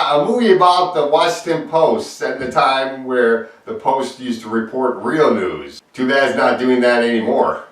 a movie about the Washington Post set in a time where the Post used to report real news. Too bad it's not doing that anymore.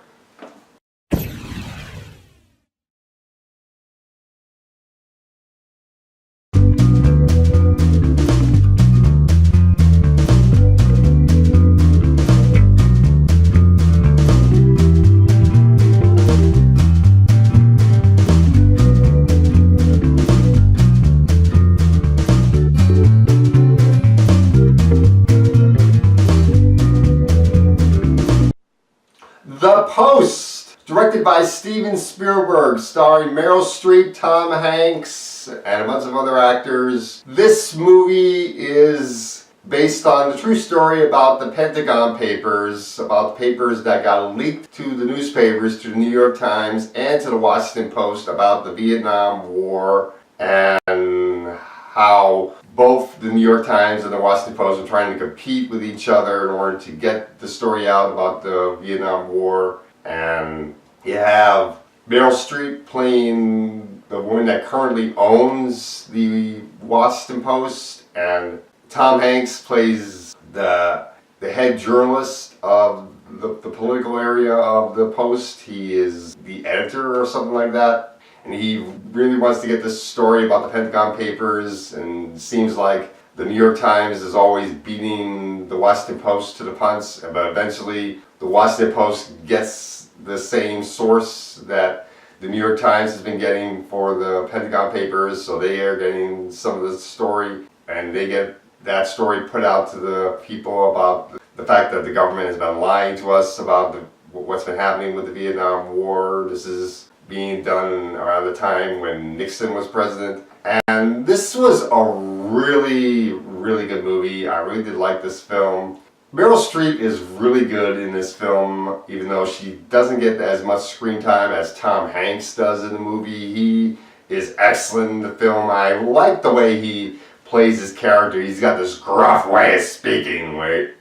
The Post, directed by Steven Spielberg, starring Meryl Streep, Tom Hanks, and a bunch of other actors. This movie is based on the true story about the Pentagon Papers, about the papers that got leaked to the newspapers, to the New York Times, and to the Washington Post about the Vietnam War, and how both the New York Times and the Washington Post are trying to compete with each other in order to get the story out about the Vietnam War. And you have Meryl Streep playing the woman that currently owns the Washington Post, and Tom Hanks plays the head journalist of the political area of the Post. He is the editor or something like that. And he really wants to get this story about the Pentagon Papers, and it seems like the New York Times is always beating the Washington Post to the punch, but eventually the Washington Post gets the same source that the New York Times has been getting for the Pentagon Papers, so they are getting some of the story, and they get that story put out to the people about the fact that the government has been lying to us about what's been happening with the Vietnam War. This is being done around the time when Nixon was president. And this was a really, really good movie. I really did like this film. Meryl Streep is really good in this film, even though she doesn't get as much screen time as Tom Hanks does in the movie. He is excellent in the film. I like the way he plays his character. He's got this gruff way of speaking when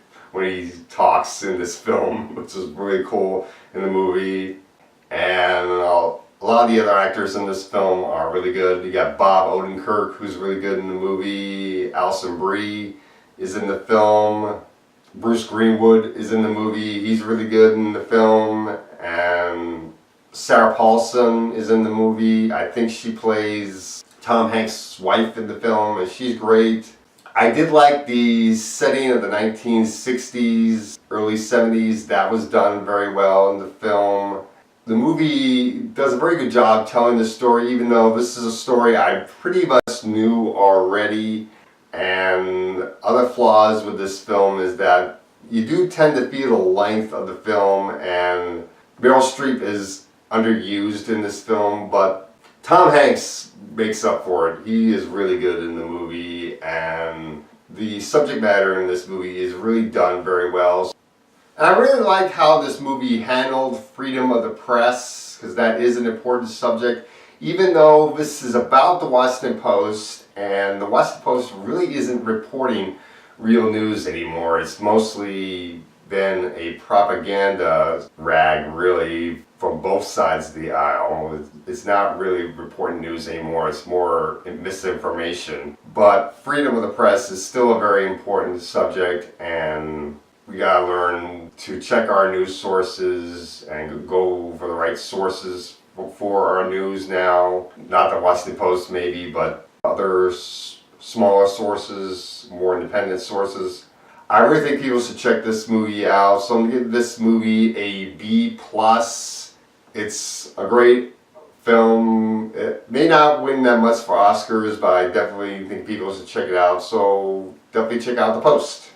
he talks in this film, which is really cool in the movie. And a lot of the other actors in this film are really good. You got Bob Odenkirk, who's really good in the movie. Alison Brie is in the film. Bruce Greenwood is in the movie. He's really good in the film. And Sarah Paulson is in the movie. I think she plays Tom Hanks' wife in the film, and she's great. I did like the setting of the 1960s, early 70s. That was done very well in the film. The movie does a very good job telling the story, even though this is a story I pretty much knew already. And other flaws with this film is that you do tend to feel the length of the film, and Meryl Streep is underused in this film, but Tom Hanks makes up for it. He is really good in the movie, and the subject matter in this movie is really done very well. And I really like how this movie handled freedom of the press, because that is an important subject. Even though this is about the Washington Post, and the Washington Post really isn't reporting real news anymore. It's mostly been a propaganda rag, really, from both sides of the aisle. It's not really reporting news anymore. It's more misinformation. But freedom of the press is still a very important subject, and we gotta learn to check our news sources and go for the right sources for our news now. Not the Washington Post maybe, but other smaller sources, more independent sources. I really think people should check this movie out. So I'm gonna give this movie a B+. It's a great film. It may not win that much for Oscars, but I definitely think people should check it out. So definitely check out The Post.